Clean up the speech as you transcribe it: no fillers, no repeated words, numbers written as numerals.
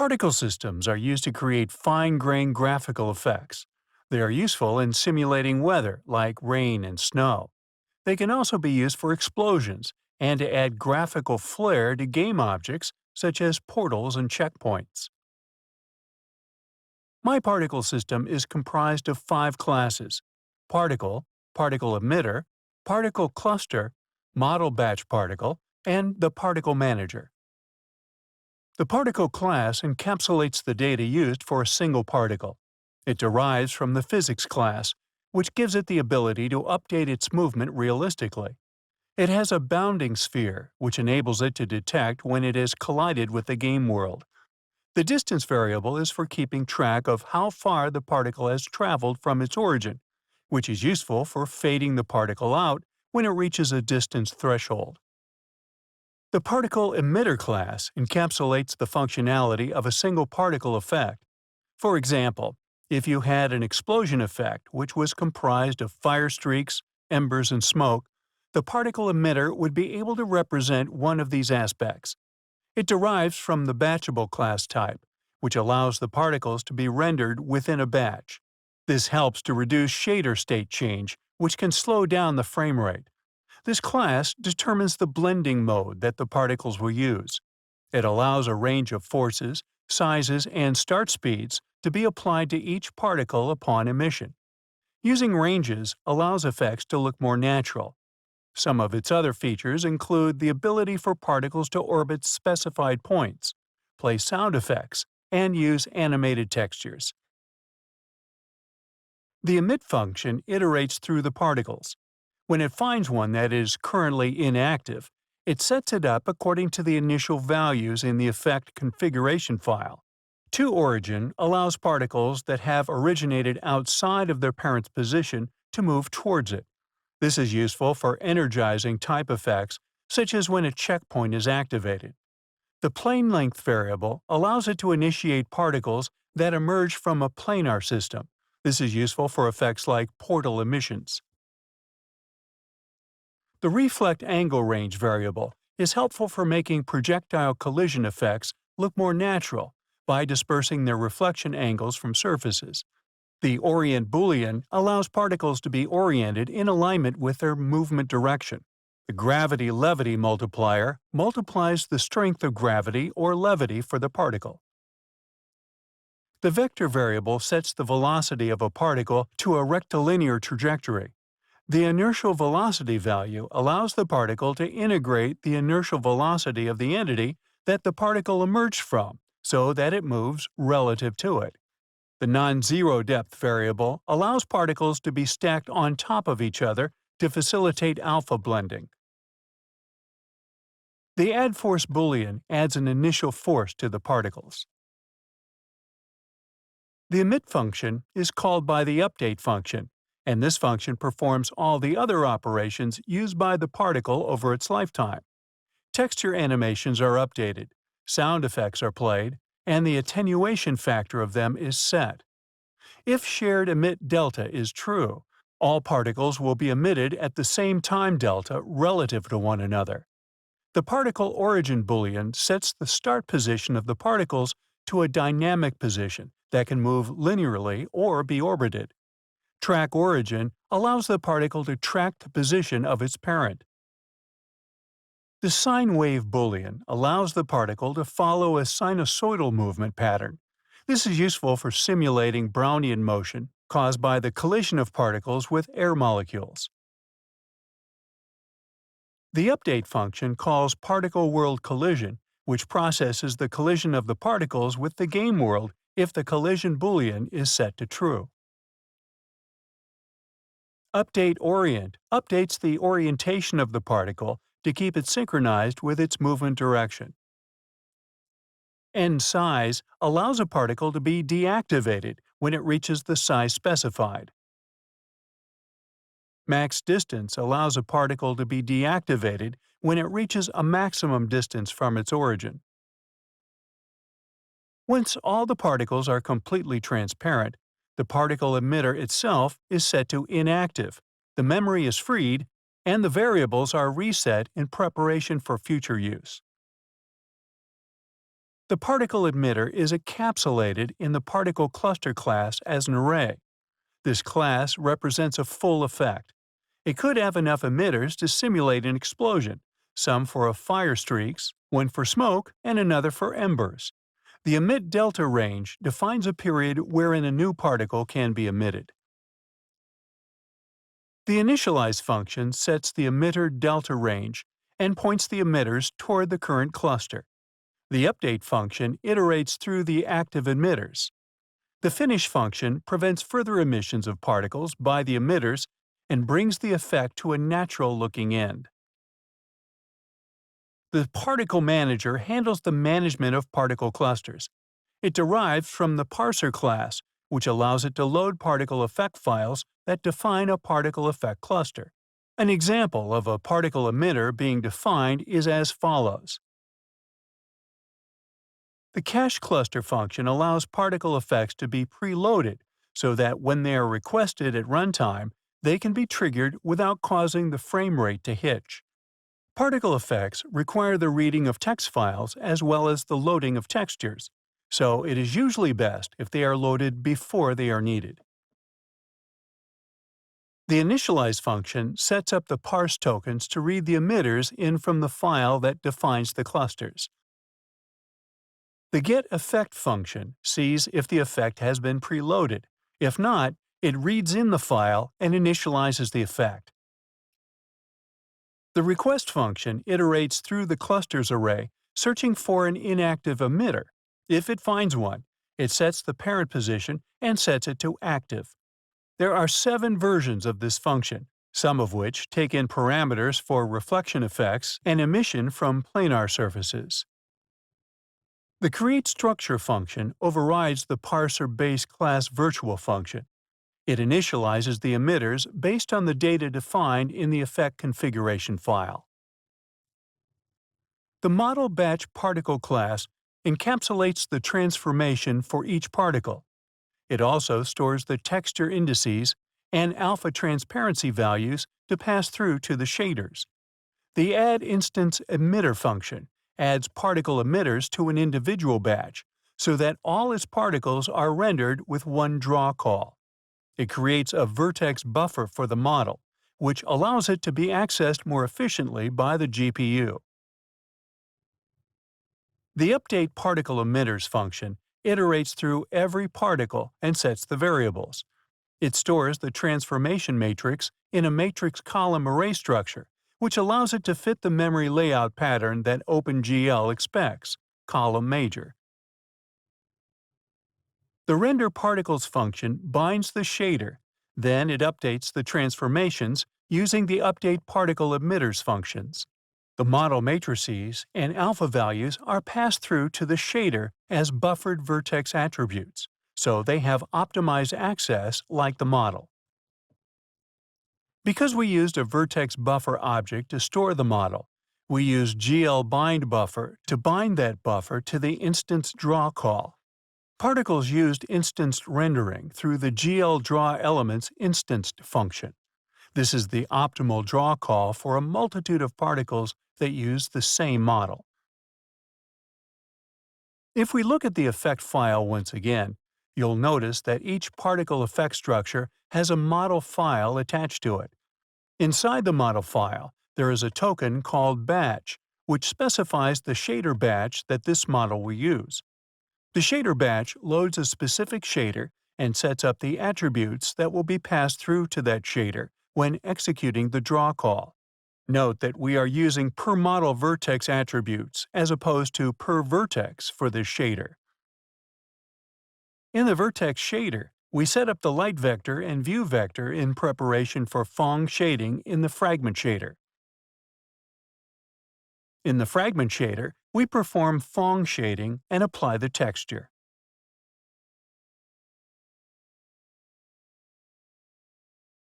Particle systems are used to create fine-grained graphical effects. They are useful in simulating weather, like rain and snow. They can also be used for explosions and to add graphical flair to game objects, such as portals and checkpoints. My particle system is comprised of 5 classes: particle, particle emitter, particle cluster, model batch particle, and the particle manager. The particle class encapsulates the data used for a single particle. It derives from the physics class, which gives it the ability to update its movement realistically. It has a bounding sphere, which enables it to detect when it has collided with the game world. The distance variable is for keeping track of how far the particle has traveled from its origin, which is useful for fading the particle out when it reaches a distance threshold. The particle emitter class encapsulates the functionality of a single particle effect. For example, if you had an explosion effect which was comprised of fire streaks, embers, and smoke, the particle emitter would be able to represent one of these aspects. It derives from the batchable class type, which allows the particles to be rendered within a batch. This helps to reduce shader state change, which can slow down the frame rate. This class determines the blending mode that the particles will use. It allows a range of forces, sizes, and start speeds to be applied to each particle upon emission. Using ranges allows effects to look more natural. Some of its other features include the ability for particles to orbit specified points, play sound effects, and use animated textures. The emit function iterates through the particles. When it finds one that is currently inactive, it sets it up according to the initial values in the effect configuration file. ToOrigin allows particles that have originated outside of their parent's position to move towards it. This is useful for energizing type effects, such as when a checkpoint is activated. The plane length variable allows it to initiate particles that emerge from a planar system. This is useful for effects like portal emissions. The reflect angle range variable is helpful for making projectile collision effects look more natural by dispersing their reflection angles from surfaces. The orient boolean allows particles to be oriented in alignment with their movement direction. The gravity-levity multiplier multiplies the strength of gravity or levity for the particle. The vector variable sets the velocity of a particle to a rectilinear trajectory. The inertial velocity value allows the particle to integrate the inertial velocity of the entity that the particle emerged from, so that it moves relative to it. The non-zero depth variable allows particles to be stacked on top of each other to facilitate alpha blending. The add force boolean adds an initial force to the particles. The emit function is called by the update function, and this function performs all the other operations used by the particle over its lifetime. Texture animations are updated, sound effects are played, and the attenuation factor of them is set. If shared emit delta is true, all particles will be emitted at the same time delta relative to one another. The particle origin boolean sets the start position of the particles to a dynamic position that can move linearly or be orbited. Track origin allows the particle to track the position of its parent. The sine wave boolean allows the particle to follow a sinusoidal movement pattern. This is useful for simulating Brownian motion caused by the collision of particles with air molecules. The update function calls particle world collision, which processes the collision of the particles with the game world if the collision boolean is set to true. Update orient updates the orientation of the particle to keep it synchronized with its movement direction. End size allows a particle to be deactivated when it reaches the size specified. Max distance allows a particle to be deactivated when it reaches a maximum distance from its origin. Once all the particles are completely transparent, the particle emitter itself is set to inactive, the memory is freed, and the variables are reset in preparation for future use. The particle emitter is encapsulated in the particle cluster class as an array. This class represents a full effect. It could have enough emitters to simulate an explosion, some for a fire streaks, one for smoke, and another for embers. The emit delta range defines a period wherein a new particle can be emitted. The initialize function sets the emitter delta range and points the emitters toward the current cluster. The update function iterates through the active emitters. The finish function prevents further emissions of particles by the emitters and brings the effect to a natural-looking end. The particle manager handles the management of particle clusters. It derives from the parser class, which allows it to load particle effect files that define a particle effect cluster. An example of a particle emitter being defined is as follows. The cache cluster function allows particle effects to be preloaded so that when they are requested at runtime, they can be triggered without causing the frame rate to hitch. Particle effects require the reading of text files as well as the loading of textures, so it is usually best if they are loaded before they are needed. The initialize function sets up the parse tokens to read the emitters in from the file that defines the clusters. The getEffect function sees if the effect has been preloaded. If not, it reads in the file and initializes the effect. The request function iterates through the clusters array, searching for an inactive emitter. If it finds one, it sets the parent position and sets it to active. There are 7 versions of this function, some of which take in parameters for reflection effects and emission from planar surfaces. The createStructure function overrides the parser base class virtual function. It initializes the emitters based on the data defined in the effect configuration file. The model batch particle class encapsulates the transformation for each particle. It also stores the texture indices and alpha transparency values to pass through to the shaders. The addInstanceEmitter function adds particle emitters to an individual batch so that all its particles are rendered with one draw call. It creates a vertex buffer for the model, which allows it to be accessed more efficiently by the GPU. The updateParticleEmitters function iterates through every particle and sets the variables. It stores the transformation matrix in a matrix column array structure, which allows it to fit the memory layout pattern that OpenGL expects, column major. The renderParticles function binds the shader, then it updates the transformations using the updateParticleEmitters functions. The model matrices and alpha values are passed through to the shader as buffered vertex attributes, so they have optimized access like the model. Because we used a vertex buffer object to store the model, we use glBindBuffer to bind that buffer to the instance draw call. Particles used instanced rendering through the glDrawElements instanced function. This is the optimal draw call for a multitude of particles that use the same model. If we look at the effect file once again, you'll notice that each particle effect structure has a model file attached to it. Inside the model file, there is a token called batch, which specifies the shader batch that this model will use. The shader batch loads a specific shader and sets up the attributes that will be passed through to that shader when executing the draw call. Note that we are using per-model vertex attributes as opposed to per-vertex for this shader. In the vertex shader, we set up the light vector and view vector in preparation for Phong shading in the fragment shader. In the fragment shader, we perform Phong shading and apply the texture.